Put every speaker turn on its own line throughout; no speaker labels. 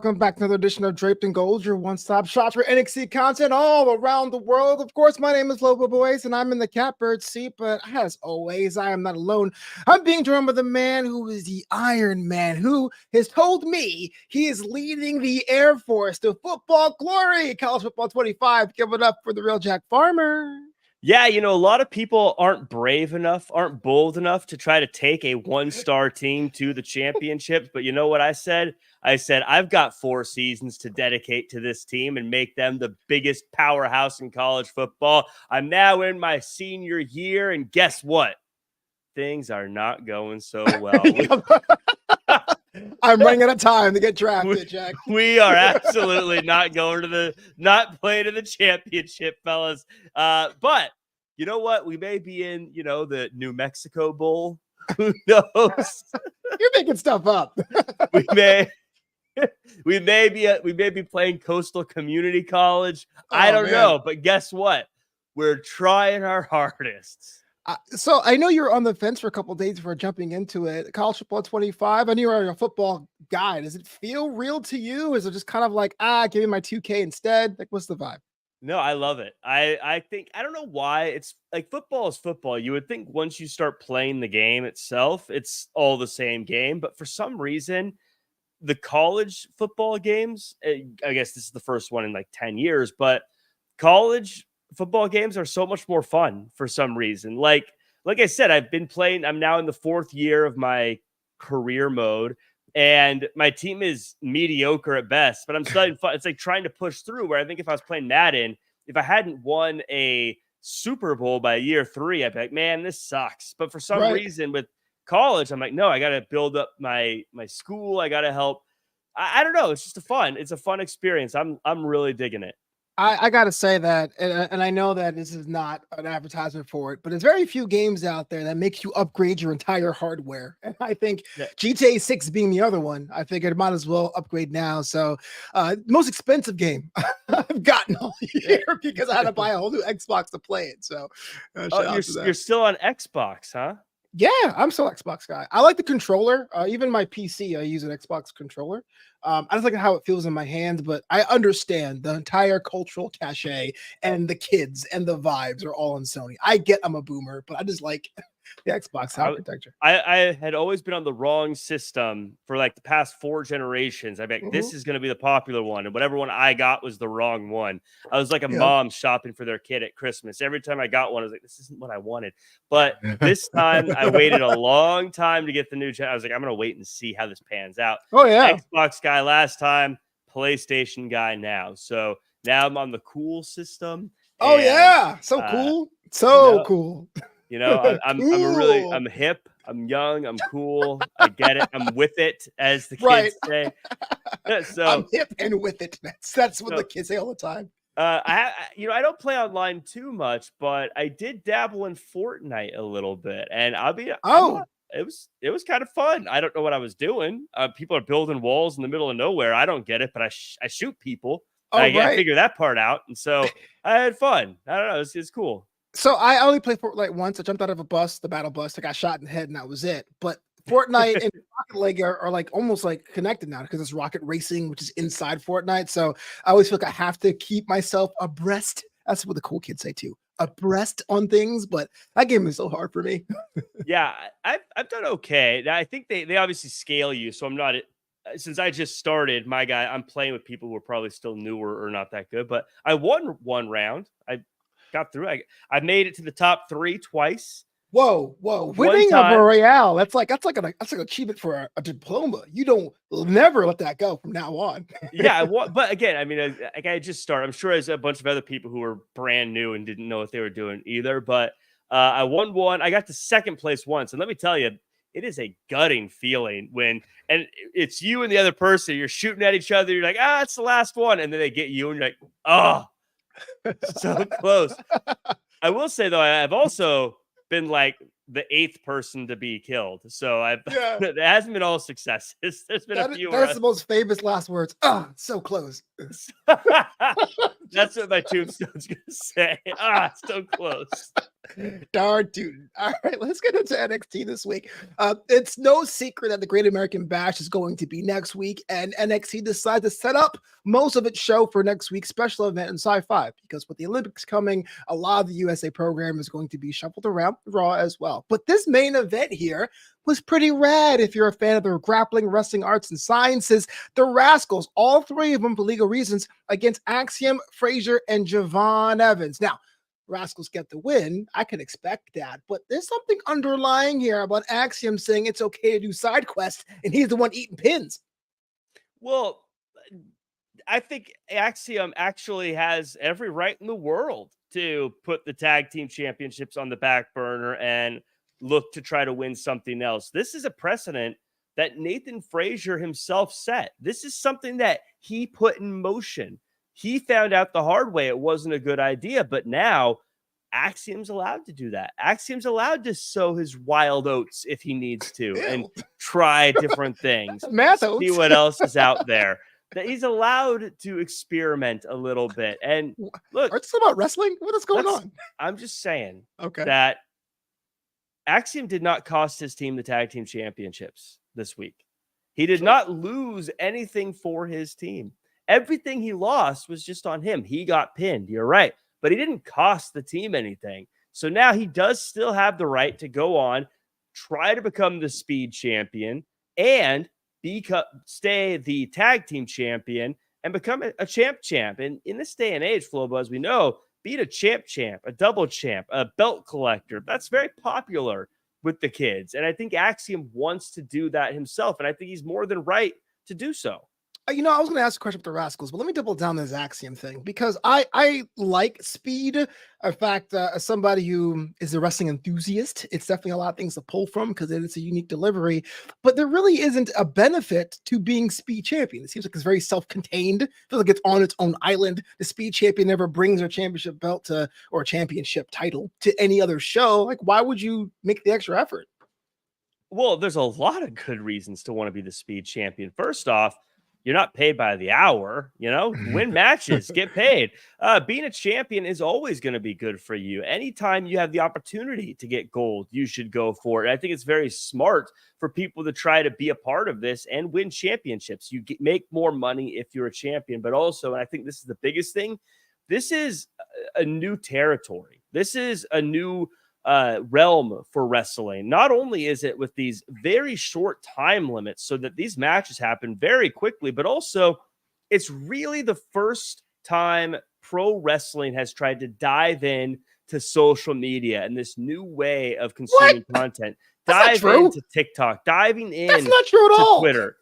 welcome back to another edition of Draped and Gold, your one-stop shop for NXT content all around the world. Of course, my name is Flobo Boyce, and I'm in the catbird seat, but as always, I am not alone. I'm being joined by the man who is the Iron Man, who has told me he is leading the Air Force to football glory. College Football 25, give it up for the real Jack Farmer.
Yeah, a lot of people aren't brave enough, aren't bold enough to try to take a one-star team to the championships. But you know what I said? I said, I've got 4 seasons to dedicate to this team and make them the biggest powerhouse in college football. I'm now in my senior year, and guess what? Things are not going so well.
I'm running out of time to get drafted, Jack.
We are absolutely not playing in the championship, fellas. But you know what? We may be in, the New Mexico Bowl. Who knows?
You're making stuff up.
we may be playing Coastal Community College. I don't know, but guess what? We're trying our hardest.
So I know you're on the fence for a couple of days before jumping into it. College Football 25. I know you're a football guy. Does it feel real to you? Is it just kind of like, give me my 2K instead? Like, what's the vibe?
No, I love it. I think, I don't know why. It's like football is football. You would think once you start playing the game itself, it's all the same game. But for some reason, the college football games, I guess this is the first one in like 10 years, but college football games are so much more fun for some reason. Like I said, I've been playing. I'm now in the 4th year of my career mode, and my team is mediocre at best, but I'm still having fun. It's like trying to push through, where I think if I was playing Madden, if I hadn't won a Super Bowl by year 3, I'd be like, man, this sucks. But for some reason with college, I'm like, no, I got to build up my school. I got to help. I don't know. It's just it's a fun experience. I'm really digging it.
I got to say that, and I know that this is not an advertisement for it, but there's very few games out there that makes you upgrade your entire hardware. And I think GTA 6 being the other one, I figured I might as well upgrade now. So most expensive game I've gotten all year because I had to buy a whole new Xbox to play it. So
you're still on Xbox, huh?
Yeah, I'm still an Xbox guy. I like the controller. Even my PC, I use an Xbox controller. I just like how it feels in my hands, but I understand the entire cultural cachet and the kids and the vibes are all on Sony. I get I'm a boomer, but I just like the Xbox architecture.
I had always been on the wrong system for like the past 4 generations. I bet this is going to be the popular one, and whatever one I got was the wrong one. I was like a mom shopping for their kid at Christmas. Every time I got one, I was like, this isn't what I wanted. But this time I waited a long time to get the new gen. I was like, I'm going to wait and see how this pans out.
Oh yeah.
Xbox guy last time, PlayStation guy now. So now I'm on the cool system.
Oh yeah. So cool. So cool.
I'm hip, I'm young, I'm cool. I get it. I'm with it, as the kids say. So
I'm hip and with it. That's what the kids say all the time.
I don't play online too much, but I did dabble in Fortnite a little bit, and it was kind of fun. I don't know what I was doing. People are building walls in the middle of nowhere. I don't get it, but I shoot people. I figure that part out, and so I had fun. I don't know. It's cool.
So I only played Fortnite once. I jumped out of a bus, the battle bus. I got shot in the head, and that was it. But Fortnite and Rocket League are like almost like connected now because it's rocket racing, which is inside Fortnite. So I always feel like I have to keep myself abreast. That's what the cool kids say too, abreast on things. But that game is so hard for me.
Yeah, I've done okay. I think they obviously scale you, so I'm not. Since I just started, I'm playing with people who are probably still newer or not that good. But I won one round. I got through. I made it to the top 3 twice.
Whoa! Winning a Royale. That's like an achievement for a diploma. You don't never let that go from now on.
Yeah, but again, I mean, I just started. I'm sure there's a bunch of other people who were brand new and didn't know what they were doing either. But I won one. I got to 2nd place once, and let me tell you, it is a gutting feeling and it's you and the other person. You're shooting at each other. You're like, it's the last one, and then they get you, and you're like, oh. So close. I will say though, I've also been like the 8th person to be killed. So it hasn't been all successes. There's been a few.
That's the most famous last words. So close.
That's what my tombstone's gonna say. So close.
Darn dude. All right, let's get into NXT this week. It's no secret that the Great American Bash is going to be next week, and NXT decided to set up most of its show for next week's special event in Sci-Fi because with the Olympics coming, a lot of the USA program is going to be shuffled around Raw as well. But this main event here was pretty rad if you're a fan of the grappling, wrestling arts, and sciences. The Rascals, all three of them for legal reasons, against Axiom, Frazier, and Javon Evans. Now, Rascals get the win. I can expect that, but there's something underlying here about Axiom saying it's okay to do side quests, and he's the one eating pins.
Well, I think Axiom actually has every right in the world to put the tag team championships on the back burner and look to try to win something else. This is a precedent that Nathan Frazier himself set. This is something that he put in motion. He found out the hard way it wasn't a good idea, but now Axiom's allowed to do that. Axiom's allowed to sow his wild oats if he needs to and try different things. See what else is out there. That he's allowed to experiment a little bit. And look,
are this about wrestling? What is going on?
I'm just saying
okay,
that Axiom did not cost his team the tag team championships this week. He did not lose anything for his team. Everything he lost was just on him. He got pinned. You're right. But he didn't cost the team anything. So now he does still have the right to go on, try to become the speed champion, and stay the tag team champion and become a champ. And in this day and age, Flobo, as we know, being a champ, a double champ, a belt collector, that's very popular with the kids. And I think Axiom wants to do that himself. And I think he's more than right to do so.
I was going to ask a question about the Rascals, but let me double down this Axiom thing because I like speed. In fact, as somebody who is a wrestling enthusiast, it's definitely a lot of things to pull from because it's a unique delivery. But there really isn't a benefit to being speed champion. It seems like it's very self-contained. Feels like it's on its own island. The speed champion never brings a championship belt or a championship title to any other show. Like, why would you make the extra effort?
Well, there's a lot of good reasons to want to be the speed champion. First off, you're not paid by the hour, win matches, get paid. Being a champion is always going to be good for you. Anytime you have the opportunity to get gold, you should go for it. I think it's very smart for people to try to be a part of this and win championships. You make more money if you're a champion, but also, and I think this is the biggest thing, this is a new territory. This is a new realm for wrestling. Not only is it with these very short time limits so that these matches happen very quickly, but also it's really the first time pro wrestling has tried to dive in to social media and this new way of consuming content. Dive into TikTok, diving in
That's not true at all.
Twitter.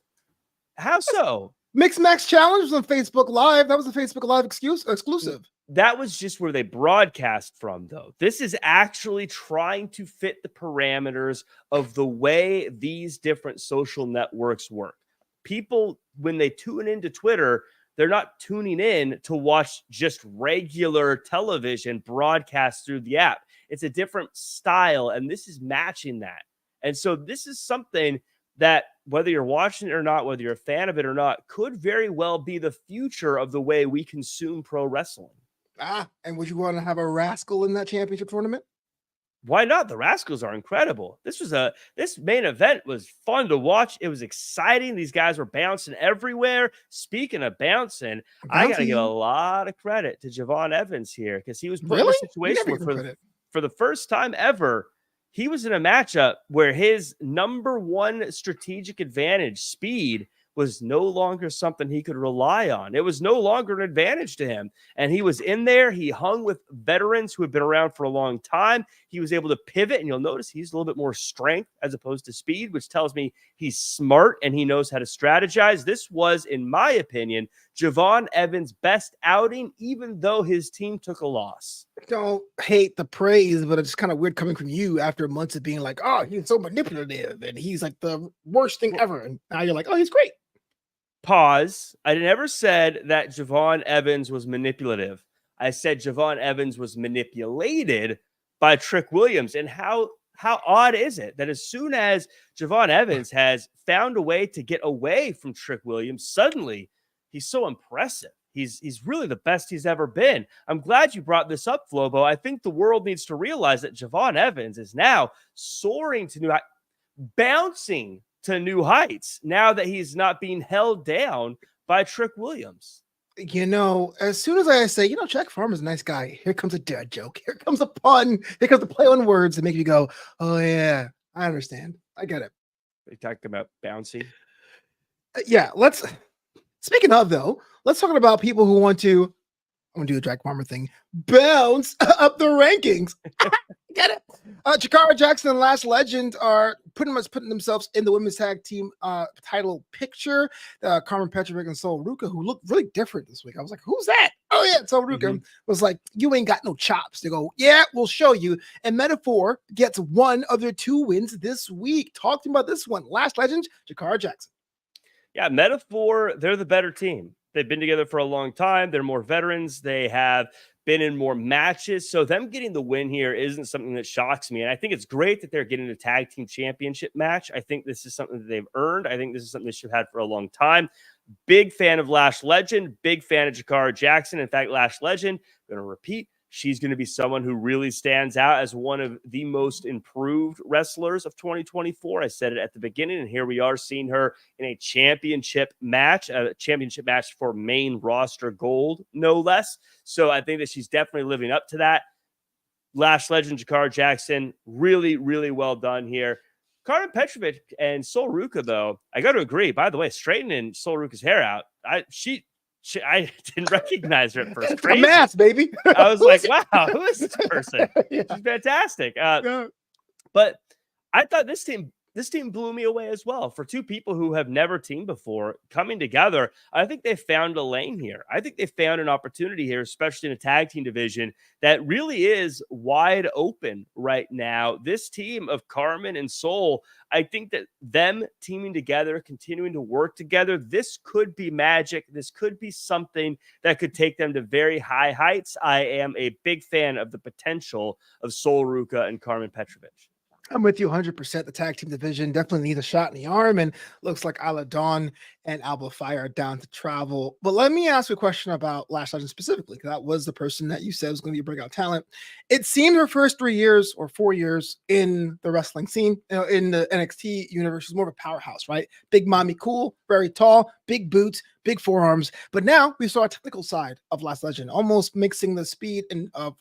How so?
Mix Max Challenge was on Facebook Live. That was a Facebook Live exclusive.
That was just where they broadcast from, though. This is actually trying to fit the parameters of the way these different social networks work. People, when they tune into Twitter, they're not tuning in to watch just regular television broadcast through the app. It's a different style, and this is matching that. And so this is something that, whether you're watching it or not, whether you're a fan of it or not, could very well be the future of the way we consume pro wrestling.
And would you want to have a Rascal in that championship tournament?
Why not? The Rascals are incredible. This main event was fun to watch. It was exciting. These guys were bouncing everywhere. Speaking of bouncing, I got to give a lot of credit to Javon Evans here because he was put in a situation where for the first time ever, he was in a matchup where his number one strategic advantage, speed, was no longer something he could rely on. It was no longer an advantage to him. And he was in there. He hung with veterans who had been around for a long time. He was able to pivot, and you'll notice he's a little bit more strength as opposed to speed, which tells me he's smart and he knows how to strategize. This was, in my opinion, Javon Evans' best outing, even though his team took a loss.
Don't hate the praise, but it's kind of weird coming from you after months of being like, oh, he's so manipulative and he's like the worst thing ever. And now you're like, oh, he's great.
Pause. I never said that Javon Evans was manipulative. I said Javon Evans was manipulated by Trick Williams. And how odd is it that as soon as Javon Evans has found a way to get away from Trick Williams, suddenly he's so impressive. He's really the best he's ever been. I'm glad you brought this up, Flobo. I think the world needs to realize that Javon Evans is now soaring to new, bouncing to new heights now that he's not being held down by Trick Williams.
As soon as I say, Jack Farmer's a nice guy, here comes a dad joke. Here comes a pun. Here comes a play on words that make you go, oh, yeah, I understand. I get it.
They talked about bouncy.
Yeah, speaking of, though, let's talk about people who want to, I'm going to do the Jack Farmer thing, bounce up the rankings. Get it? Jakara Jackson and Last Legend are pretty much putting themselves in the women's tag team title picture. Carmen Petrovic and Sol Ruka, who looked really different this week. I was like, who's that? Oh, yeah, Sol Ruka was like, you ain't got no chops. They go, yeah, we'll show you. And MetaFour gets one of their 2 wins this week. Talk to me about this one. Last Legend, Jakara Jackson.
Yeah, MetaFour, they're the better team. They've been together for a long time. They're more veterans. They have been in more matches. So them getting the win here isn't something that shocks me. And I think it's great that they're getting a tag team championship match. I think this is something that they've earned. I think this is something they should have had for a long time. Big fan of Lash Legend. Big fan of Jakara Jackson. In fact, Lash Legend, I'm going to repeat, she's going to be someone who really stands out as one of the most improved wrestlers of 2024. I said it at the beginning, and here we are seeing her in a championship match for main roster gold, no less. So I think that she's definitely living up to that. Lash Legend, Jakara Jackson, really, really well done here. Carmen Petrovic and Sol Ruka, though, I got to agree. By the way, straightening Sol Ruka's hair out, I didn't recognize her at first.
Crazy. A mask, baby.
I was like, wow, who is this person? Yeah. She's fantastic. But I thought this team blew me away as well. For 2 people who have never teamed before coming together, I think they found a lane here. I think they found an opportunity here, especially in a tag team division that really is wide open right now. This team of Carmen and Sol, I think that them teaming together, continuing to work together, this could be magic. This could be something that could take them to very high heights. I am a big fan of the potential of Sol Ruka and Carmen Petrovic.
I'm with you 100%. The tag team division definitely needs a shot in the arm, and looks like Isla Dawn and Alba Fire are down to travel. But let me ask you a question about Lash Legend specifically, because that was the person that you said was going to be a breakout talent. It seemed her first 3 years or 4 years in the wrestling scene, in the NXT universe, was more of a powerhouse, right? Big mommy cool, very tall, big boots, big forearms. But now we saw a technical side of Lash Legend, almost mixing the speed and of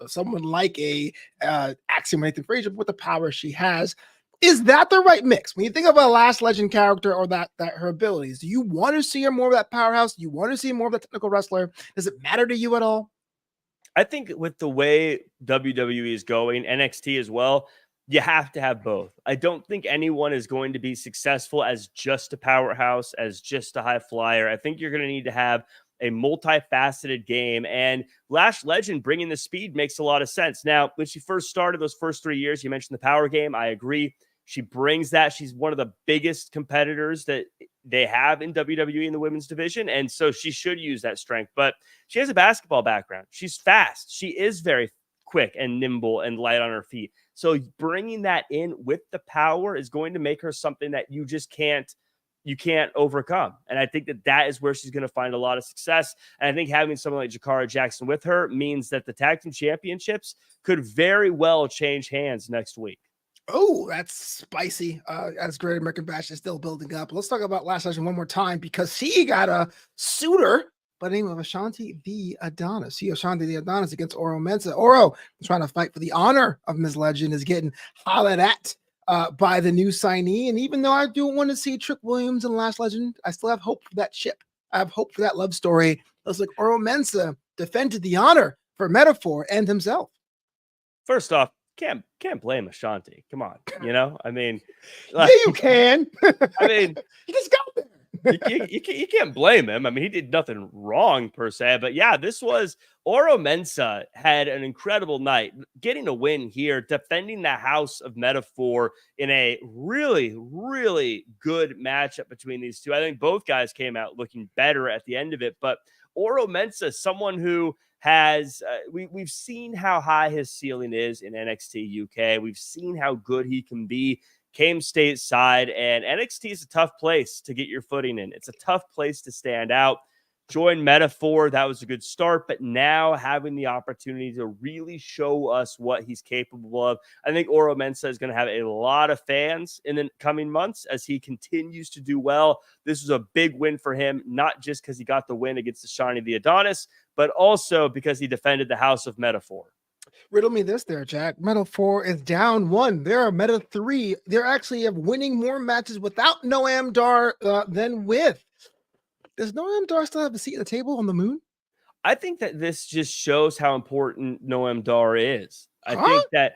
someone like a Axiom Nathan Frazier with the power she has. Is that the right mix? When you think of a Last Legend character or that her abilities, do you want to see her more of that powerhouse? Do you want to see more of that technical wrestler? Does it matter to you at all?
I think with the way WWE is going, NXT as well, you have to have both. I don't think anyone is going to be successful as just a powerhouse, as just a high flyer. I think you're going to need to have a multifaceted game, and Lash Legend bringing the speed makes a lot of sense. Now, when she first started those first 3 years, you mentioned the power game. I agree. She brings that. She's one of the biggest competitors that they have in WWE in the women's division, and so she should use that strength. But she has a basketball background. She's fast. She is very quick and nimble and light on her feet. So bringing that in with the power is going to make her something that you just can't overcome. And I think that is where she's going to find a lot of success. And I think having someone like Jakara Jackson with her means that the tag team championships could very well change hands next week.
Oh, that's spicy. As Great American Bash is still building up. Let's talk about Last Legend one more time, because she got a suitor by the name of Ashanti the Adonis. Ashanti the Adonis against Oro Mensah. Oro is trying to fight for the honor of Ms. Legend, is getting hollered at by the new signee. And even though I do want to see Trick Williams and Last Legend, I still have hope for that ship. I have hope for that love story. It looks like Oro Mensah defended the honor for MetaFour and himself.
First off, can't blame Ashanti. Come on, I mean,
yeah, you can.
I mean,
you just go there.
You can't blame him. I mean, he did nothing wrong per se, but yeah, this was Oro Mensah had an incredible night, getting a win here, defending the house of MetaFour in a really, really good matchup between these two. I think both guys came out looking better at the end of it, but Oro Mensah, someone who has we've seen how high his ceiling is in NXT UK. We've seen how good he can be. Came stateside, and NXT is a tough place to get your footing in. It's a tough place to stand out. joined MetaFour. That was a good start, but now having the opportunity to really show us what he's capable of. I think Oro Mensah is going to have a lot of fans in the coming months as he continues to do well. This was a big win for him, not just because he got the win against the Shiny the Adonis, but also because he defended the house of MetaFour.
Riddle me this there, Jack. MetaFour is down 1. They're a Meta 3. They're actually winning more matches without Noam Dar than with. Does Noam Dar still have a seat at the table on the moon?
I think that this just shows how important Noam Dar is. I think that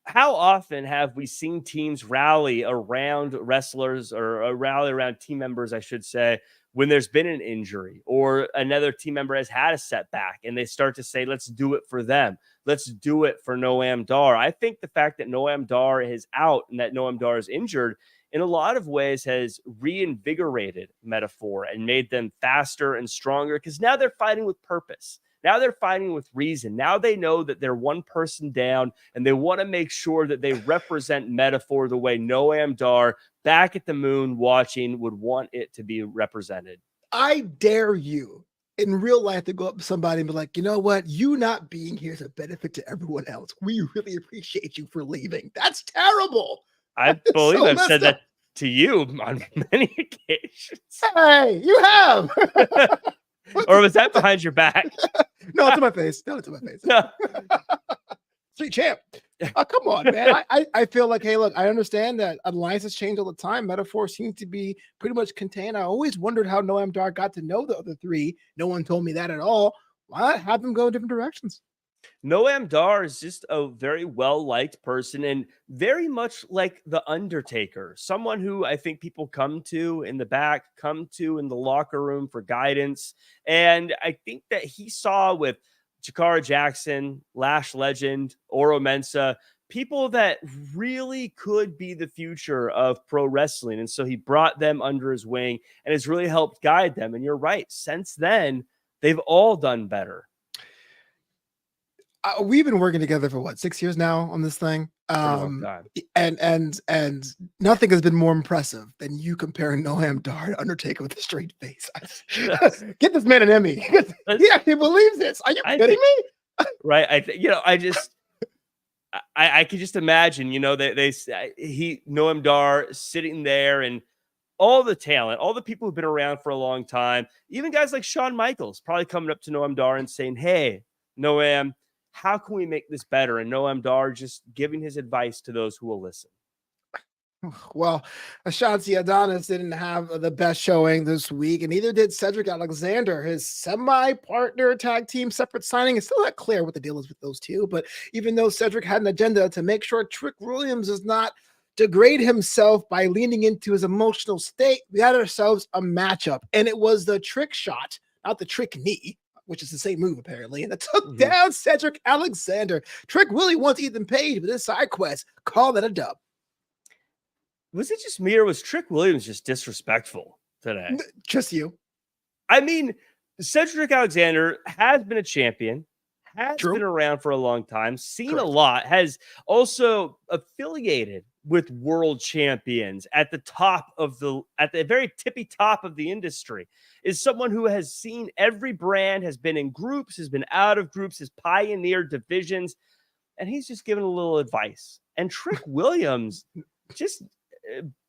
how often have we seen teams rally around wrestlers or rally around team members, I should say, when there's been an injury or another team member has had a setback and they start to say, let's do it for them. Let's do it for Noam Dar. I think the fact that Noam Dar is out and that Noam Dar is injured in a lot of ways has reinvigorated MetaFour and made them faster and stronger because now they're fighting with purpose. Now they're fighting with reason. Now they know that they're one person down and they want to make sure that they represent MetaFour the way Noam Dar back at the moon watching would want it to be represented.
I dare you in real life to go up to somebody and be like, you know what? You not being here is a benefit to everyone else. We really appreciate you for leaving. That's terrible.
I believe I've said that to you on many occasions.
Hey, you have.
Or was that behind your back?
No, to my face. No, to my face.
No.
Sweet champ. Oh, come on, man. I feel like, hey, look, I understand that alliances change all the time. MetaFour seems to be pretty much contained. I always wondered how Noam Dar got to know the other 3. No one told me that at all. Why not have them go in different directions?
Noam Dar is just a very well-liked person and very much like The Undertaker, someone who I think people come to in the back, come to in the locker room for guidance. And I think that he saw with Jakara Jackson, Lash Legend, Oro Mensah, people that really could be the future of pro wrestling. And so he brought them under his wing and has really helped guide them. And you're right. Since then, they've all done better.
We've been working together for 6 years now on this thing. And nothing has been more impressive than you comparing Noam Dar to Undertaker with a straight face. Get this man an Emmy. He actually believes this. Are you kidding me?
Right. I could just imagine, Noam Dar sitting there and all the talent, all the people who've been around for a long time, even guys like Shawn Michaels probably coming up to Noam Dar and saying, hey, Noam, how can we make this better? And Noam Dar just giving his advice to those who will listen.
Well, Ashanti Adonis didn't have the best showing this week, and neither did Cedric Alexander. His semi-partner tag team separate signing is still not clear what the deal is with those two, but even though Cedric had an agenda to make sure Trick Williams does not degrade himself by leaning into his emotional state, we had ourselves a matchup, and it was the trick shot, not the trick knee, which is the same move apparently, and it took down Cedric Alexander. Trick Willie wants Ethan Page, but this side quest called it a dub.
Was it just me or was Trick Williams just disrespectful today?
Just you.
I mean, Cedric Alexander has been a champion, has been around for a long time, seen a lot, has also affiliated with world champions at the very tippy top of the industry, is someone who has seen every brand, has been in groups, has been out of groups, has pioneered divisions, and he's just given a little advice. And Trick Williams just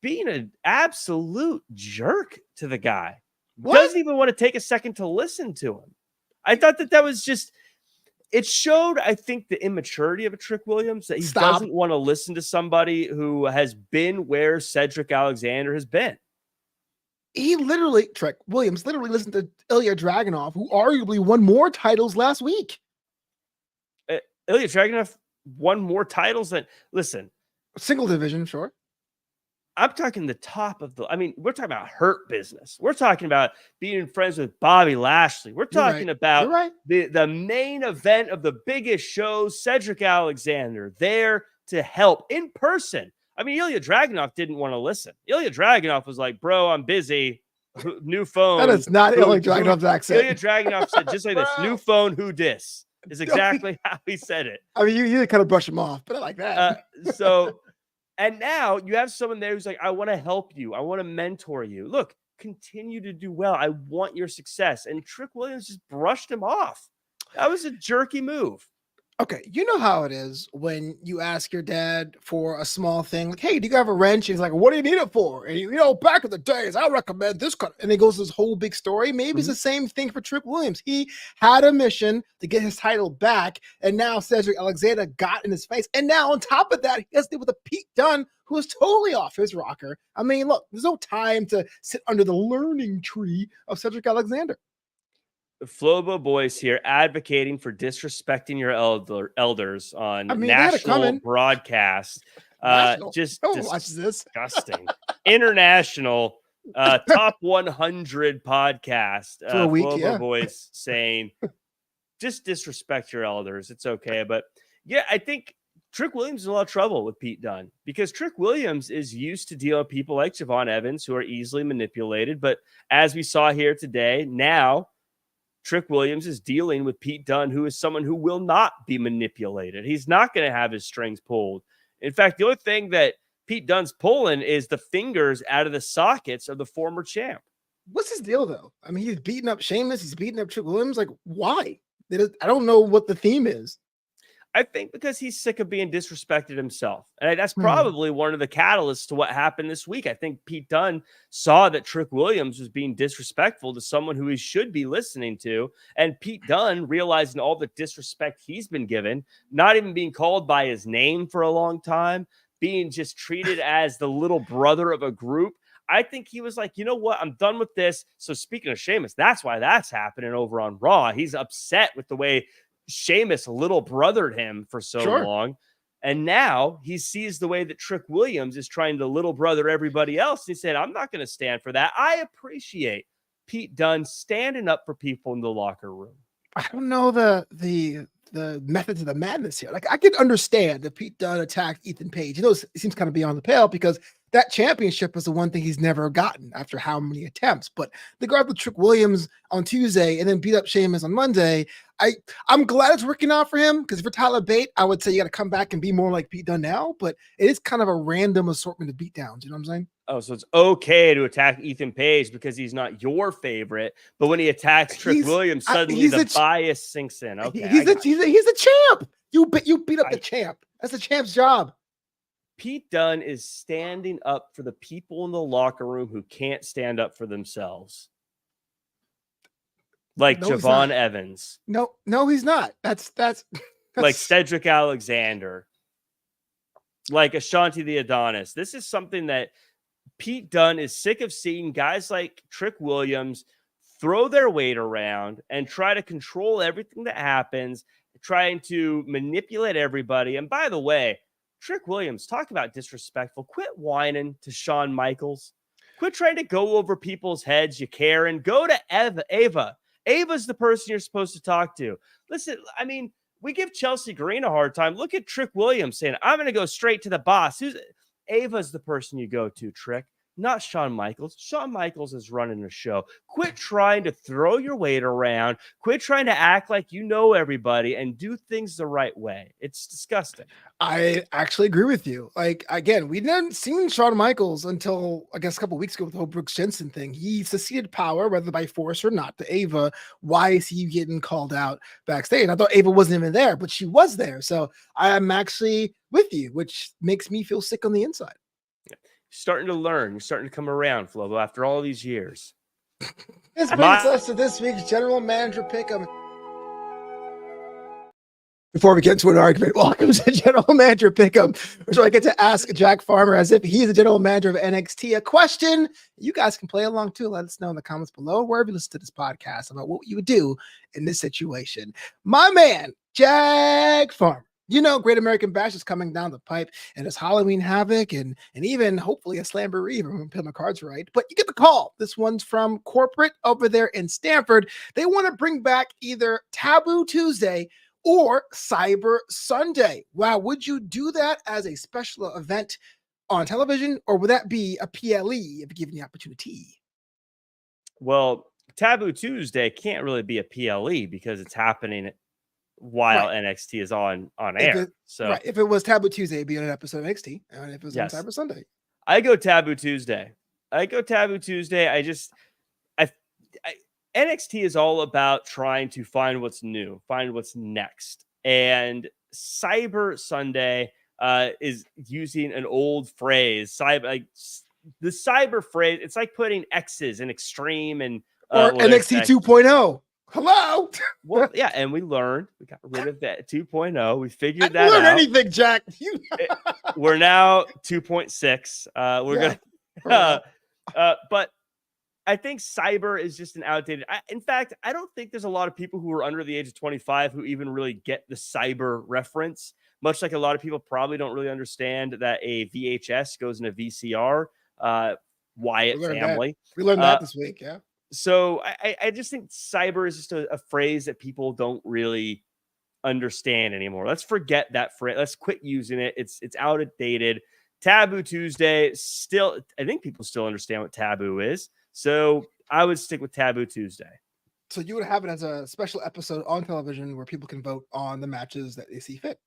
being an absolute jerk to the guy. Doesn't even want to take a second to listen to him. I thought that was just, it showed, I think, the immaturity of a Trick Williams, that he doesn't want to listen to somebody who has been where Cedric Alexander has been.
Trick Williams literally listened to Ilya Dragunov, who arguably won more titles last week.
Ilya Dragunov won more titles than, listen.
Single division, sure.
I'm talking the top of we're talking about Hurt Business. We're talking about being friends with Bobby Lashley. We're talking about the main event of the biggest shows, Cedric Alexander there to help in person. I mean, Ilya Dragunov didn't want to listen. Ilya Dragunov was like, bro, I'm busy. New phone.
That is not Ilya Dragunov's accent.
Ilya Dragunov said just like this, new phone, who dis? Is exactly how he said it.
I mean, you kind of brush him off, but I like that.
And now you have someone there who's like, I want to help you. I want to mentor you. Look, continue to do well. I want your success. And Trick Williams just brushed him off. That was a jerky move.
Okay, you know how it is when you ask your dad for a small thing, like, "Hey, do you have a wrench?" And he's like, "What do you need it for?" And back in the days, I recommend this kind. And he goes this whole big story. Maybe it's the same thing for Trick Williams. He had a mission to get his title back, and now Cedric Alexander got in his face. And now on top of that, he has to deal with a Pete Dunne who is totally off his rocker. I mean, look, there's no time to sit under the learning tree of Cedric Alexander.
Flobo Boyce here, advocating for disrespecting your elders on national broadcast. Just
no one watches this.
Disgusting. International top 100 podcast.
For a week,
Flobo Boyce saying, just disrespect your elders. It's okay. But yeah, I think Trick Williams is in a lot of trouble with Pete Dunne because Trick Williams is used to deal with people like Javon Evans who are easily manipulated. But as we saw here today, now Trick Williams is dealing with Pete Dunne, who is someone who will not be manipulated. He's not going to have his strings pulled. In fact, the only thing that Pete Dunne's pulling is the fingers out of the sockets of the former champ.
What's his deal, though? I mean, he's beating up Sheamus. He's beating up Trick Williams. Like, why? I don't know what the theme is.
I think because he's sick of being disrespected himself. And that's probably one of the catalysts to what happened this week. I think Pete Dunne saw that Trick Williams was being disrespectful to someone who he should be listening to. And Pete Dunne, realizing all the disrespect he's been given, not even being called by his name for a long time, being just treated as the little brother of a group. I think he was like, you know what? I'm done with this. So speaking of Sheamus, that's why that's happening over on Raw. He's upset with the way Sheamus little brothered him for so long. And now he sees the way that Trick Williams is trying to little brother everybody else. He said, I'm not going to stand for that. I appreciate Pete Dunne standing up for people in the locker room.
I don't know the methods of the madness here. Like, I can understand that Pete Dunne attacked Ethan Page. It seems kind of beyond the pale because that championship is the one thing he's never gotten after how many attempts. But the guard with Trick Williams on Tuesday and then beat up Sheamus on Monday, I'm glad it's working out for him because for Tyler Bate, I would say you got to come back and be more like Pete Dunne now. But it is kind of a random assortment of beatdowns. You know what I'm saying?
Oh, so it's okay to attack Ethan Page because he's not your favorite, but when he attacks Trick Williams, suddenly the bias sinks in. Okay,
he's a champ. You beat up the champ. That's the champ's job.
Pete Dunne is standing up for the people in the locker room who can't stand up for themselves. Like Javon Evans.
No, he's not. That's
like Cedric Alexander. Like Ashanti the Adonis. This is something that Pete Dunne is sick of seeing guys like Trick Williams throw their weight around and try to control everything that happens, trying to manipulate everybody. And by the way, Trick Williams, talk about disrespectful. Quit whining to Shawn Michaels. Quit trying to go over people's heads. You care, and go to Ava. Ava's the person you're supposed to talk to. Listen, I mean, we give Chelsea Green a hard time. Look at Trick Williams saying, I'm going to go straight to the boss. Ava's the person you go to, Trick, not Shawn Michaels. Shawn Michaels is running a show. Quit trying to throw your weight around. Quit trying to act like you know everybody and do things the right way. It's disgusting.
I actually agree with you. Like, again, we didn't seen Shawn Michaels until, I guess, a couple of weeks ago with the whole Brooks Jensen thing. He seceded power, whether by force or not, to Ava. Why is he getting called out backstage? I thought Ava wasn't even there, but she was there. So I am actually with you, which makes me feel sick on the inside.
Starting to learn. You're starting to come around, Flobo, after all these years.
This brings us to this week's General Manager Pick'em. Before we get into an argument, welcome to General Manager Pick'em, which I get to ask Jack Farmer as if he's the General Manager of NXT a question. You guys can play along too. Let us know in the comments below, wherever you listen to this podcast, about what you would do in this situation. My man, Jack Farmer. You know, Great American Bash is coming down the pipe, and it's Halloween Havoc and even hopefully a Slamboree if I'm putting my cards right. But you get the call. This one's from corporate over there in Stanford. They want to bring back either Taboo Tuesday or Cyber Sunday. Wow, would you do that as a special event on television, or would that be a PLE if given the opportunity?
Well, Taboo Tuesday can't really be a PLE because it's happening while NXT is on air.
If it was Taboo Tuesday, it'd be on an episode of NXT, and if it was on Cyber Sunday.
I go Taboo Tuesday. I go Taboo Tuesday. I, NXT is all about trying to find what's new, find what's next. And Cyber Sunday is using an old phrase, the cyber phrase. It's like putting X's in extreme and
or NXT 2.0. Hello.
Well, yeah, and we got rid of that 2.0. We figured
that out.
Learn
anything, Jack.
We're now 2.6. We're gonna, but I think cyber is just an outdated. In fact, I don't think there's a lot of people who are under the age of 25 who even really get the cyber reference. Much like a lot of people probably don't really understand that a VHS goes in a VCR. Wyatt family.
We learned that this week. Yeah.
So I just think cyber is just a phrase that people don't really understand anymore. Let's forget that phrase. Let's quit using it. It's outdated. Taboo Tuesday, still, I think people still understand what taboo is. So I would stick with Taboo Tuesday.
So you would have it as a special episode on television where people can vote on the matches that they see fit.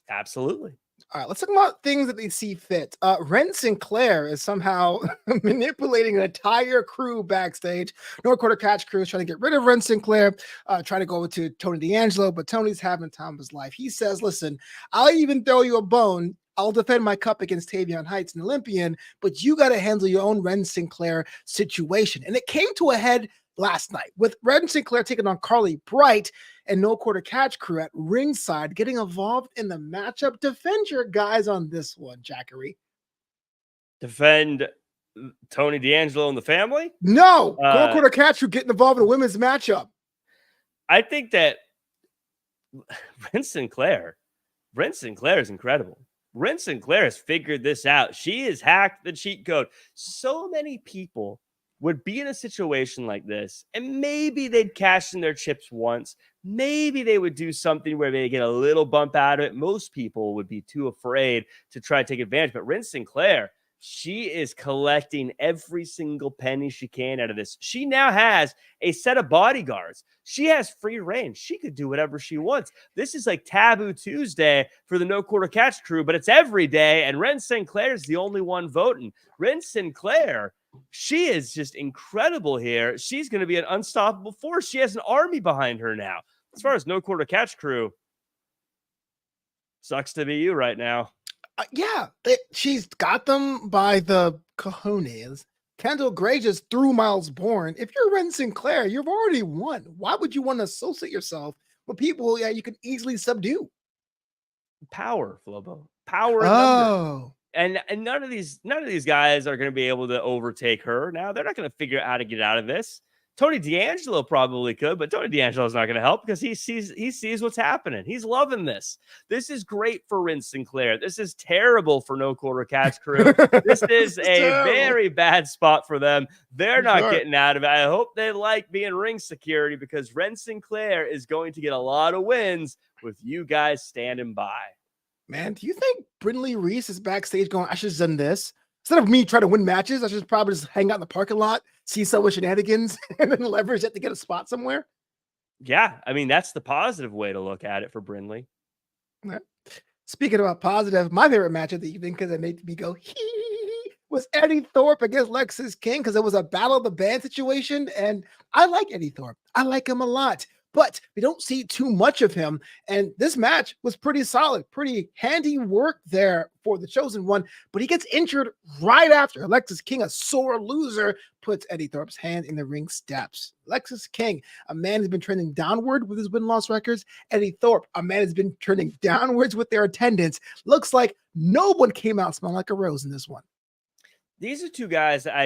Absolutely.
All right, let's talk about things that they see fit. Ren Sinclair is somehow manipulating an entire crew backstage. No Quarter Catch crew is trying to get rid of Ren Sinclair, trying to go to Tony D'Angelo, but Tony's having time of his life. He says, listen, I'll even throw you a bone. I'll defend my cup against Tavion Heights and Olympian, but you got to handle your own Ren Sinclair situation. And it came to a head last night with Ren Sinclair taking on Carly Bright and No Quarter Catch crew at ringside getting involved in the matchup. Defend your guys on this one, Jackery.
Defend Tony D'Angelo and the family?
No, No Quarter Catch crew getting involved in a women's matchup.
I think that Ren Sinclair is incredible. Ren Sinclair has figured this out. She has hacked the cheat code. So many people would be in a situation like this, and maybe they'd cash in their chips once. Maybe they would do something where they get a little bump out of it. Most people would be too afraid to try to take advantage. But Ren Sinclair, she is collecting every single penny she can out of this. She now has a set of bodyguards. She has free reign. She could do whatever she wants. This is like Taboo Tuesday for the No Quarter Catch crew, but it's every day, and Ren Sinclair is the only one voting. Ren Sinclair, she is just incredible here. She's going to be an unstoppable force. She has an army behind her now. As far as No Quarter Catch crew, sucks to be you right now.
She's got them by the cojones. Kendall Gray just threw Miles Bourne. If you're Ren Sinclair, you've already won. Why would you want to associate yourself with people you can easily subdue?
Power, Flobo. Power. And none of these guys are going to be able to overtake her. Now they're not going to figure out how to get out of this. Tony D'Angelo probably could, but Tony D'Angelo's not going to help because he sees what's happening. He's loving this. This is great for Ren Sinclair. This is terrible for No Quarter Catch crew. This is a very bad spot for them. They're not getting out of it. I hope they like being ring security because Ren Sinclair is going to get a lot of wins with you guys standing by.
Man, do you think Brindley Reese is backstage going, I should have done this? Instead of me trying to win matches, I should probably just hang out in the parking lot, see some shenanigans, and then leverage it to get a spot somewhere.
Yeah, I mean, that's the positive way to look at it for Brindley.
Speaking about positive, my favorite match of the evening, because it made me go, hee, was Eddie Thorpe against Lexis King, because it was a battle of the band situation, and I like Eddie Thorpe. I like him a lot. But we don't see too much of him. And this match was pretty solid, pretty handy work there for the Chosen One. But he gets injured right after. Alexis King, a sore loser, puts Eddie Thorpe's hand in the ring steps. Alexis King, a man who's been trending downward with his win-loss records. Eddie Thorpe, a man who's been trending downwards with their attendance. Looks like no one came out smelling like a rose in this one.
These are two guys that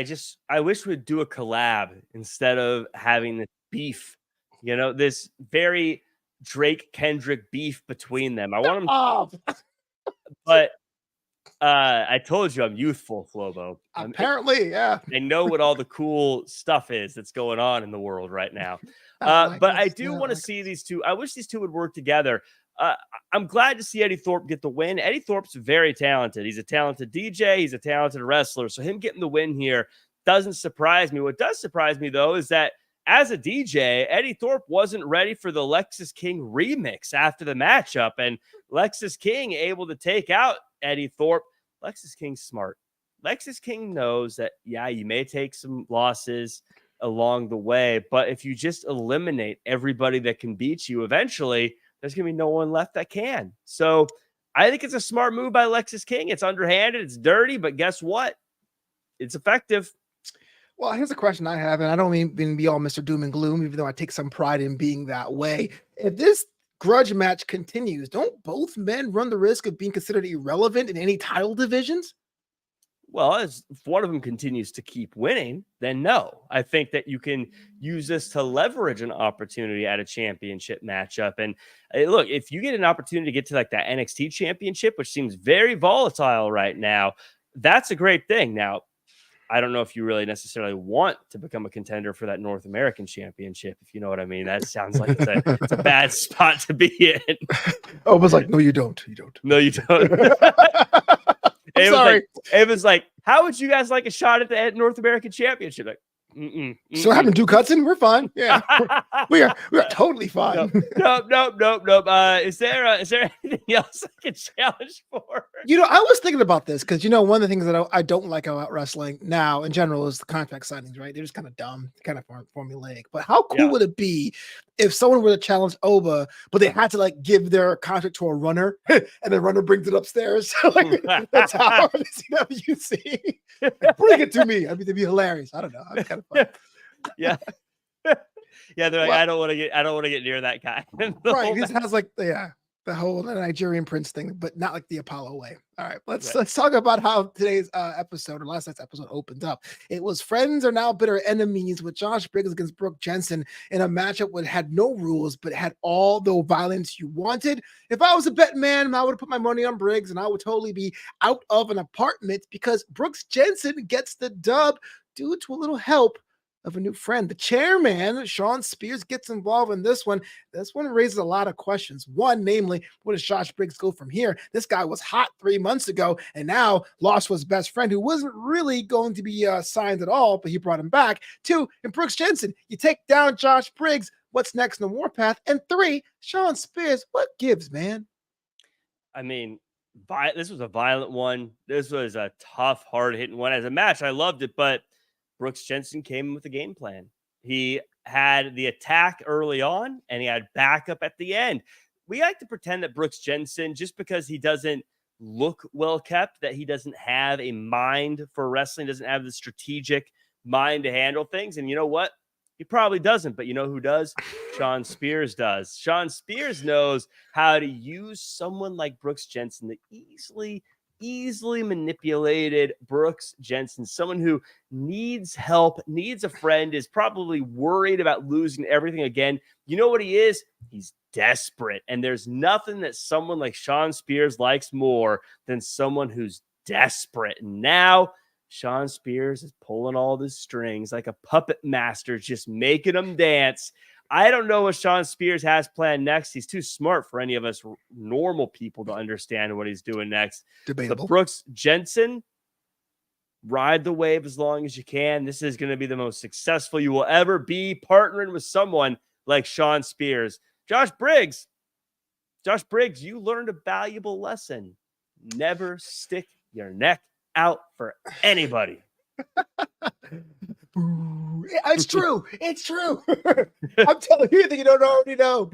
I wish would do a collab instead of having this beef. You know, this very Drake Kendrick beef between them. I want them, but I told you I'm youthful, Flobo.
Apparently, yeah.
I know what all the cool stuff is that's going on in the world right now. But I do want to see these two. I wish these two would work together. I'm glad to see Eddie Thorpe get the win. Eddie Thorpe's very talented. He's a talented DJ. He's a talented wrestler. So him getting the win here doesn't surprise me. What does surprise me, though, is that as a DJ, Eddie Thorpe wasn't ready for the Lexis King remix after the matchup, and Lexis King able to take out Eddie Thorpe. Lexis King's smart. Lexus King knows that, yeah, you may take some losses along the way, but if you just eliminate everybody that can beat you, eventually there's going to be no one left that can. So I think it's a smart move by Lexus King. It's underhanded, it's dirty, but guess what? It's effective.
Well, here's a question I have, and I don't mean to be all Mr. Doom and Gloom, even though I take some pride in being that way. If this grudge match continues, don't both men run the risk of being considered irrelevant in any title divisions?
Well, if one of them continues to keep winning, then no. I think that you can use this to leverage an opportunity at a championship matchup. And look, if you get an opportunity to get to like that NXT championship, which seems very volatile right now, that's a great thing. Now, I don't know if you really necessarily want to become a contender for that North American championship, if you know what I mean. That sounds like it's a bad spot to be in.
Oh, I was like, no, you don't. You don't.
No, you don't.
I'm sorry.
It was like, how would you guys like a shot at the North American Championship? Like,
So having Duke Hudson, we're fine. Yeah, we are totally fine.
Nope. Is there anything else I can challenge for?
I was thinking about this because one of the things that I don't like about wrestling now in general is the contract signings. Right, they're just kind of dumb, kind of formulaic. But how cool would it be if someone were to challenge Oba, but they had to like give their contract to a runner, and the runner brings it upstairs, like that's how the CWC. Bring it to me. I mean, it'd be hilarious. I don't know. I'm kind of fun.
Yeah. Yeah, they're like, I don't want to get near that guy.
Right. This has like the whole Nigerian prince thing, but not like the Apollo way. All right, let's talk about how today's episode or last night's episode opened up. It was friends are now bitter enemies with Josh Briggs against Brooke Jensen in a matchup that had no rules but had all the violence you wanted. If I was a bet man, I would have put my money on Briggs and I would totally be out of an apartment because Brooks Jensen gets the dub due to a little help of a new friend. The chairman, Sean Spears, gets involved in this one. This one raises a lot of questions. One, namely, where does Josh Briggs go from here? This guy was hot 3 months ago and now lost to his best friend who wasn't really going to be signed at all, but he brought him back. 2, and Brooks Jensen, you take down Josh Briggs. What's next in the warpath? And 3, Sean Spears, what gives, man?
I mean, this was a violent one. This was a tough, hard-hitting one. As a match, I loved it, but Brooks Jensen came with a game plan. He had the attack early on, and he had backup at the end. We like to pretend that Brooks Jensen, just because he doesn't look well kept, that he doesn't have a mind for wrestling, doesn't have the strategic mind to handle things. And you know what? He probably doesn't, but you know who does? Sean Spears does. Sean Spears knows how to use someone like Brooks Jensen to easily manipulated Brooks Jensen, someone who needs help, needs a friend, is probably worried about losing everything again. You know what he is? He's desperate. And there's nothing that someone like Sean Spears likes more than someone who's desperate. And now Sean Spears is pulling all the strings like a puppet master, just making them dance. I don't know what Sean Spears has planned next. He's too smart for any of us normal people to understand what he's doing next.
Debatable.
But Brooks Jensen, ride the wave as long as you can. This is going to be the most successful you will ever be, partnering with someone like Sean Spears. Josh Briggs, you learned a valuable lesson. Never stick your neck out for anybody.
It's true. It's true. I'm telling you that you don't already know.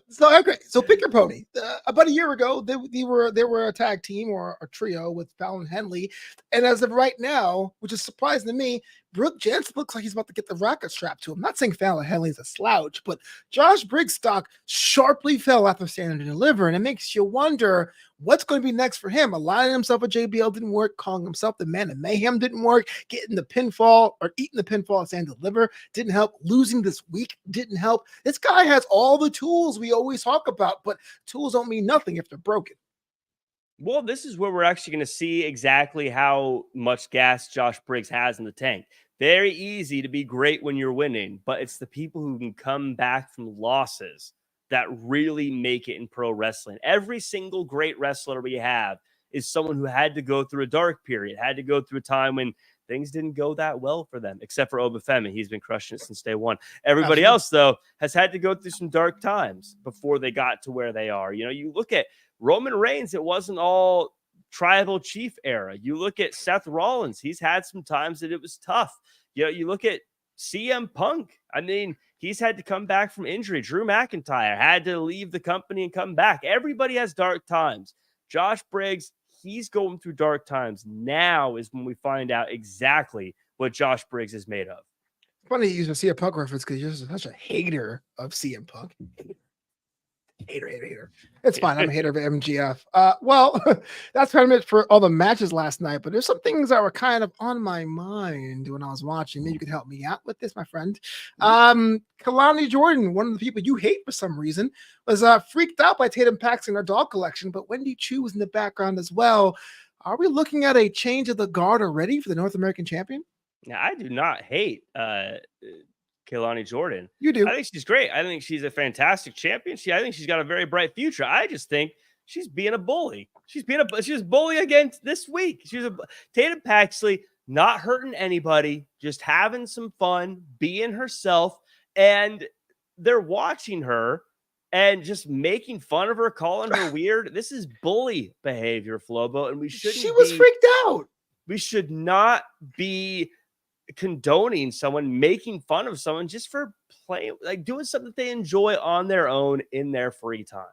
So pick your pony. About a year ago, they were a tag team or a trio with Fallon Henley, and as of right now, which is surprising to me, Brooke Jensen looks like he's about to get the rocket strapped to him. Not saying Fallon Henley's a slouch, but Josh Briggs' stock sharply fell after Stand and Deliver, and it makes you wonder what's going to be next for him. Aligning himself with JBL didn't work. Calling himself the Man of Mayhem didn't work. Getting the pinfall or eating the pinfall at Stand and Deliver didn't help. Losing this week didn't help. This guy has all the tools we always talk about, but tools don't mean nothing if they're broken.
Well, this is where we're actually going to see exactly how much gas Josh Briggs has in the tank. Very easy to be great when you're winning, but it's the people who can come back from losses that really make it in pro wrestling. Every single great wrestler we have is someone who had to go through a dark period, had to go through a time when things didn't go that well for them, except for Obafemi. He's been crushing it since day one. Everybody else, though, has had to go through some dark times before they got to where they are. You know, you look at Roman Reigns, it wasn't all tribal chief era. You look at Seth Rollins. He's had some times that it was tough. You look at CM Punk. I mean, he's had to come back from injury. Drew McIntyre had to leave the company and come back. Everybody has dark times. Josh Briggs, he's going through dark times. Now is when we find out exactly what Josh Briggs is made of.
Funny you use a CM Punk reference because you're such a hater of CM Punk. Hater. It's fine. I'm a hater of MGF. Well, that's kind of it for all the matches last night, but there's some things that were kind of on my mind when I was watching. Maybe you could help me out with this, my friend. Kalani Jordan, one of the people you hate for some reason, was freaked out by Tatum Paxton, our dog collection, but Wendy Chu was in the background as well. Are we looking at a change of the guard already for the North American champion?
Now, I do not hate Kalani Jordan.
You do.
I think she's great. I think she's a fantastic champion. I think she's got a very bright future. I just think she's being a bully. She was bully again this week. Tatum Paxley not hurting anybody, just having some fun, being herself, and they're watching her and just making fun of her, calling her weird. This is bully behavior, Flobo, and we shouldn't.
She was freaked out.
We should not be condoning someone making fun of someone just for playing, like doing something that they enjoy on their own in their free time.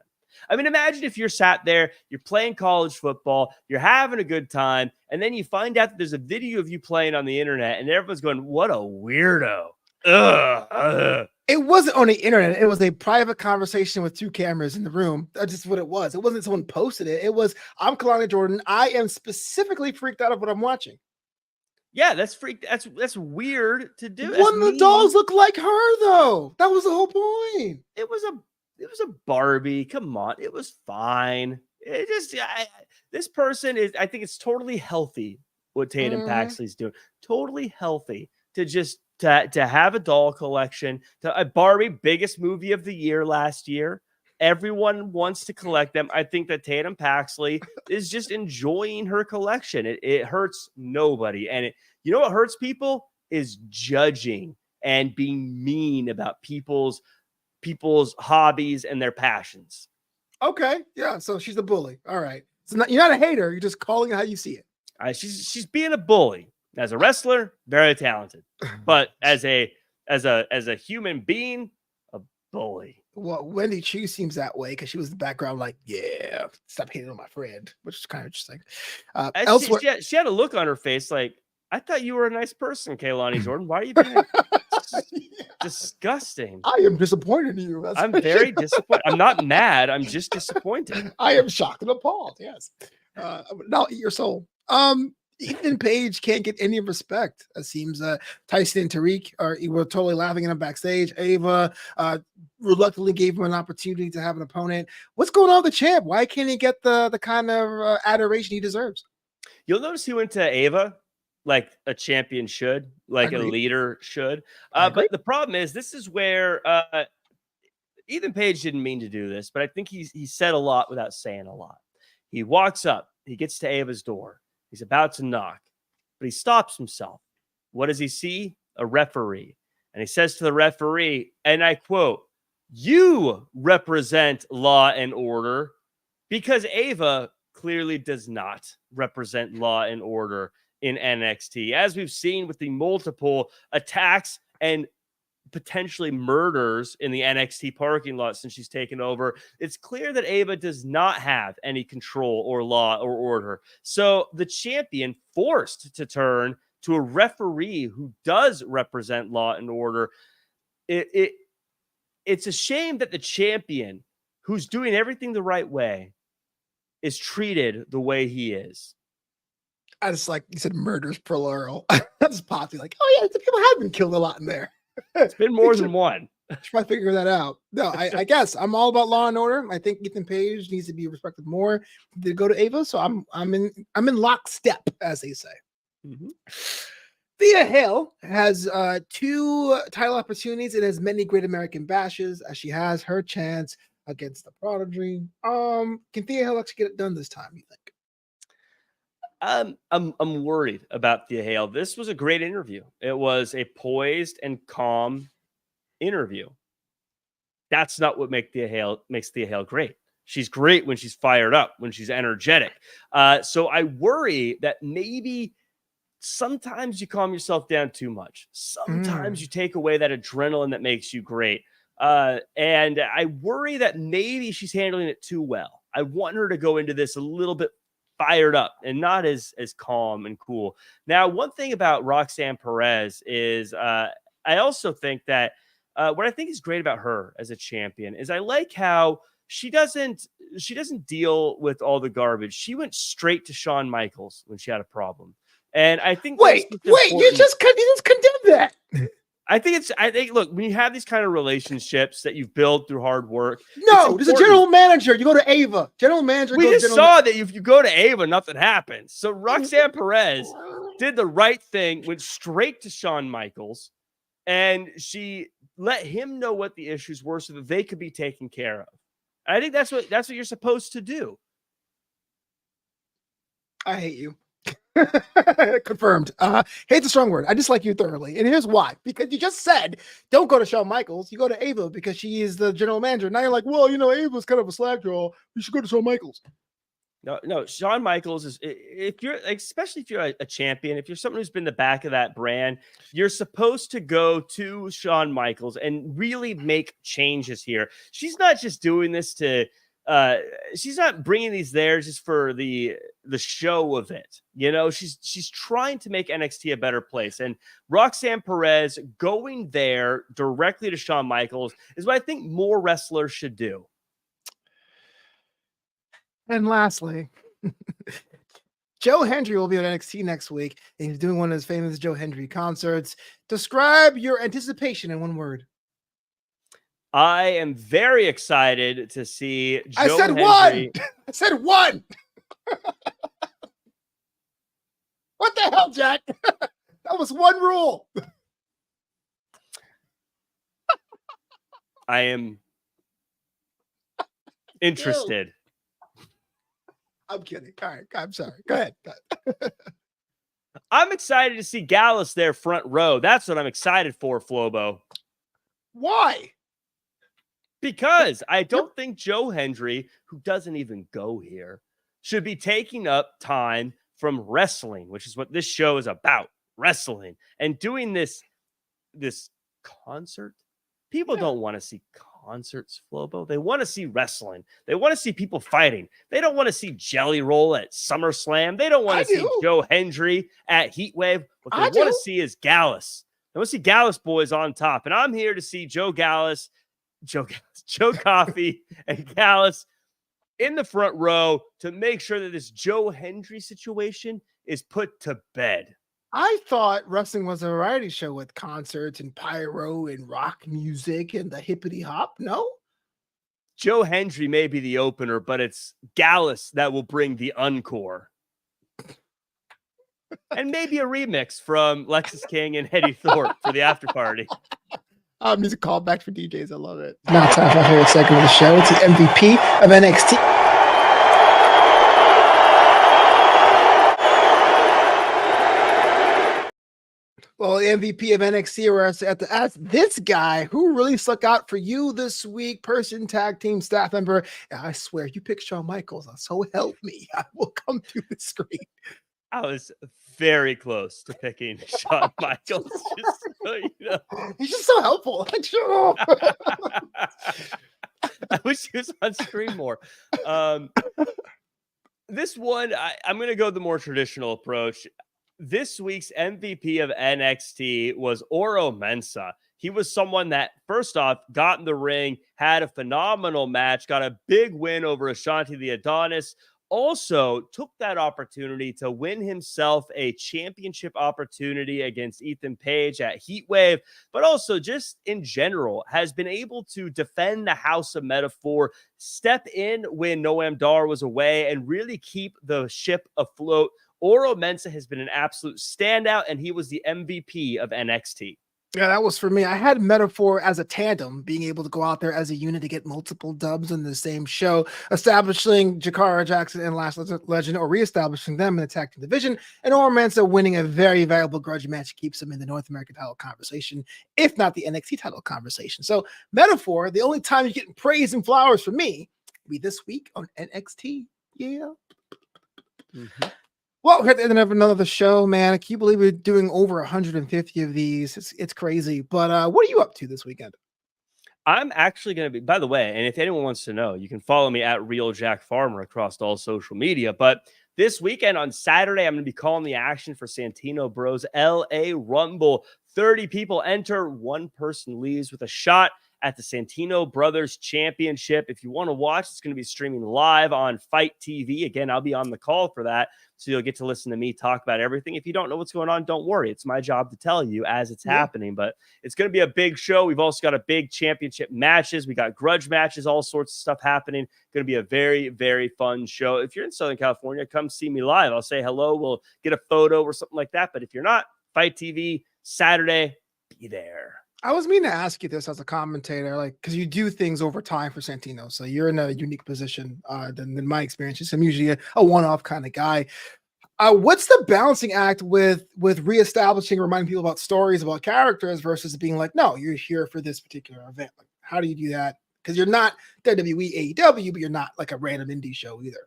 I mean, imagine if you're sat there, you're playing college football, you're having a good time, and then you find out that there's a video of you playing on the internet, and everyone's going, "What a weirdo."
It wasn't on the internet. It was a private conversation with 2 cameras in the room. That's just what it was. It wasn't someone posted it. It was, I'm Kalani Jordan. I am specifically freaked out of what I'm watching.
Yeah, that's weird to do.
One of the dolls look like her, though. That was the whole point.
It was a Barbie. Come on, it was fine. This person is. I think it's totally healthy what Tatum Paxley's doing. Totally healthy to just to have a doll collection. A Barbie, biggest movie of the year last year. Everyone wants to collect them. I think that Tatum Paxley is just enjoying her collection. It hurts nobody. And you know what hurts people is judging and being mean about people's hobbies and their passions.
Okay. Yeah. So she's a bully. All right. So you're not a hater. You're just calling it how you see it.
She's being a bully. As a wrestler, very talented. But as a human being, a bully.
Well, Wendy Chu seems that way because she was in the background like, yeah, stop hating on my friend, which is kind of interesting.
Elsewhere, she had a look on her face like, I thought you were a nice person, Kalani Jordan. Why are you being disgusting?
I am disappointed in you.
I'm very disappointed. I'm not mad. I'm just disappointed.
I am shocked and appalled. Yes. Now eat your soul. Ethan Page can't get any respect. It seems Tyson and Tariq were totally laughing at him backstage. Ava reluctantly gave him an opportunity to have an opponent. What's going on with the champ? Why can't he get the kind of adoration he deserves?
You'll notice he went to Ava like a champion should, like a leader should. But the problem is, this is where Ethan Page didn't mean to do this, but I think he said a lot without saying a lot. He walks up, he gets to Ava's door. He's about to knock, but he stops himself. What does he see? A referee. And he says to the referee, and I quote, "You represent law and order," because Ava clearly does not represent law and order in NXT. As we've seen with the multiple attacks and potentially murders in the NXT parking lot since she's taken over, it's clear that Ava does not have any control or law or order. So the champion forced to turn to a referee who does represent law and order. It's a shame that the champion, who's doing everything the right way, is treated the way he is.
I just like you said, murders plural. I just popped like, oh yeah, people have been killed a lot in there.
It's been more than one.
Try to figure that out. No, I guess I'm all about law and order. I think Ethan Page needs to be respected more to go to Ava. So I'm in lockstep, as they say. Thea Hale has 2 title opportunities and as many Great American Bashes as she has her chance against the Prodigy. Can Thea Hale actually get it done this time, you think?
I'm worried about Thea Hale. This was a great interview. It was a poised and calm interview. That's not what makes Thea Hale great. She's great when she's fired up, when she's energetic. So I worry that maybe sometimes you calm yourself down too much. Sometimes you take away that adrenaline that makes you great. And I worry that maybe she's handling it too well. I want her to go into this a little bit fired up and not as calm and cool. Now, one thing about Roxanne Perez is I also think that what I think is great about her as a champion is I like how she doesn't deal with all the garbage. She went straight to Shawn Michaels when she had a problem. And I think
wait, you just condemned that. I
think look, when you have these kind of relationships that you've built through hard work.
No, there's a general manager. You go to Ava. General manager.
We just saw that if you go to Ava, nothing happens. So Roxanne Perez did the right thing, went straight to Shawn Michaels, and she let him know what the issues were so that they could be taken care of. I think that's what you're supposed to do.
I hate you. Confirmed. Hate's a strong word. I dislike you thoroughly. And here's why. Because you just said, don't go to Shawn Michaels. You go to Ava because she is the general manager. Now you're like, well, Ava's kind of a slack draw. You should go to Shawn Michaels.
No, Shawn Michaels is, if you're, especially if you're a champion, if you're someone who's been the back of that brand, you're supposed to go to Shawn Michaels and really make changes here. She's not just doing this to, she's not bringing these there just for the show of it. She's trying to make NXT a better place. And Roxanne Perez going there directly to Shawn Michaels is what I think more wrestlers should do.
And lastly, Joe Hendry will be at NXT next week, and he's doing one of his famous Joe Hendry concerts. Describe your anticipation in one word.
I am very excited to see Joe
I said
Hendry.
One! I said one! What the hell, Jack? That was one rule.
I am interested.
I'm kidding. All right, I'm sorry. Go ahead.
I'm excited to see Gallus there front row. That's what I'm excited for, Flobo.
Why?
Because I don't think Joe Hendry, who doesn't even go here, should be taking up time from wrestling, which is what this show is about, wrestling, and doing this concert. People don't want to see concerts, Flobo. They want to see wrestling. They want to see people fighting. They don't want to see Jelly Roll at SummerSlam. They don't want to see Joe Hendry at Heatwave. What they want to see is Gallus. They want to see Gallus boys on top. And I'm here to see Joe Coffey and Gallus in the front row to make sure that this Joe Hendry situation is put to bed.
I thought wrestling was a variety show with concerts and pyro and rock music and the hippity hop. No?
Joe Hendry may be the opener, but it's Gallus that will bring the encore. And maybe a remix from Lexus King and Eddie Thorpe for the after party.
Music callback for DJs. I love it. Now time for our favorite segment of the show. It's the MVP of NXT. Well, the MVP of NXT, we're at to ask this guy who really stuck out for you this week, person, tag team, staff member. And I swear, you picked Shawn Michaels. So help me. I will come through the screen.
I was very close to picking Shawn Michaels. Just so you know.
He's just so helpful.
I wish he was on screen more. This one, I'm going to go the more traditional approach. This week's MVP of NXT was Oro Mensah. He was someone that, first off, got in the ring, had a phenomenal match, got a big win over Ashanti the Adonis. Also took that opportunity to win himself a championship opportunity against Ethan Page at Heatwave, but also just in general has been able to defend the House of MetaFour, step in when Noam Dar was away, and really keep the ship afloat. Oro Mensah has been an absolute standout, and he was the MVP of NXT.
Yeah, that was for me. I had MetaFour as a tandem, being able to go out there as a unit to get multiple dubs in the same show, establishing Jakara Jackson and Last Legend, or reestablishing them in the tag team division, and Oro Mensah winning a very valuable grudge match keeps him in the North American title conversation, if not the NXT title conversation. So MetaFour, the only time you're getting praise and flowers from me, Be this week on NXT. Yeah.
Mhm.
Well, we're at the end of another show, man. I can't believe we're doing over 150 of these. It's crazy. But what are you up to this weekend?
I'm actually going to be, by the way, and if anyone wants to know, you can follow me at Real Jack Farmer across all social media. But this weekend on Saturday, I'm going to be calling the action for Santino Bros LA Rumble. 30 people enter, one person leaves with a shot at the Santino Brothers Championship. If you want to watch, it's going to be streaming live on Fight TV. Again, I'll be on the call for that. So you'll get to listen to me talk about everything. If you don't know what's going on, don't worry. It's my job to tell you as it's happening. But it's going to be a big show. We've also got a big championship matches. We got grudge matches, all sorts of stuff happening. Going to be a very, very fun show. If you're in Southern California, come see me live. I'll say hello. We'll get a photo or something like that. But if you're not, Fight TV, Saturday, be there.
I was meaning to ask you this as a commentator, like, because you do things over time for Santino, so you're in a unique position than my experience. I'm usually a one-off kind of guy. What's the balancing act with reestablishing, reminding people about stories, about characters, versus being like, no, you're here for this particular event? Like, how do you do that? Because you're not WWE, AEW, but you're not like a random indie show either.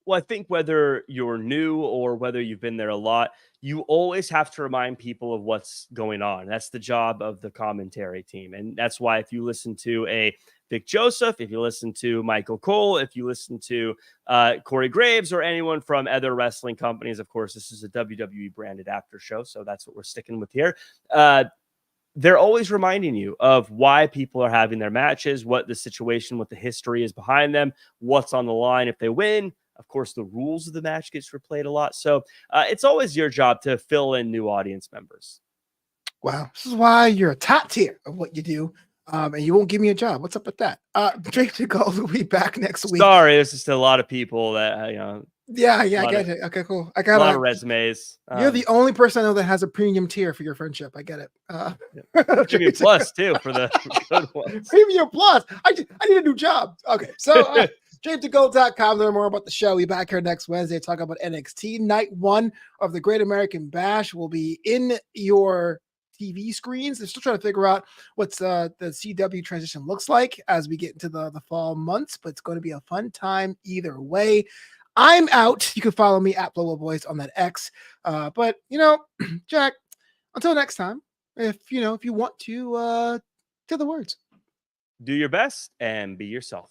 Well, I think whether you're new or whether you've been there a lot, you always have to remind people of what's going on. That's the job of the commentary team. And that's why if you listen to a Vic Joseph, if you listen to Michael Cole, if you listen to Corey Graves or anyone from other wrestling companies, of course, this is a WWE branded after show. So that's what we're sticking with here. They're always reminding you of why people are having their matches, what the situation, what the history is behind them, what's on the line if they win. Of course, the rules of the match gets replayed a lot. So it's always your job to fill in new audience members.
Wow. This is why you're a top tier of what you do. And you won't give me a job. What's up with that? Draped will be back next week.
Sorry, there's just a lot of people that,
Yeah, I get it. Okay, cool. I got
a lot of resumes.
You're the only person I know that has a premium tier for your friendship. I get it.
Premium Plus, too, for the good ones.
Premium Plus. I need a new job. Okay, so DrapedToGold.com. Learn more about the show. We'll be back here next Wednesday to talk about NXT. Night 1 of the Great American Bash will be in your TV screens. They're still trying to figure out what's the CW transition looks like as we get into the fall months, but it's going to be a fun time either way. I'm out. You can follow me at Flobo Boyce on that X. But Jack, until next time, if you want to, say the words.
Do your best and be yourself.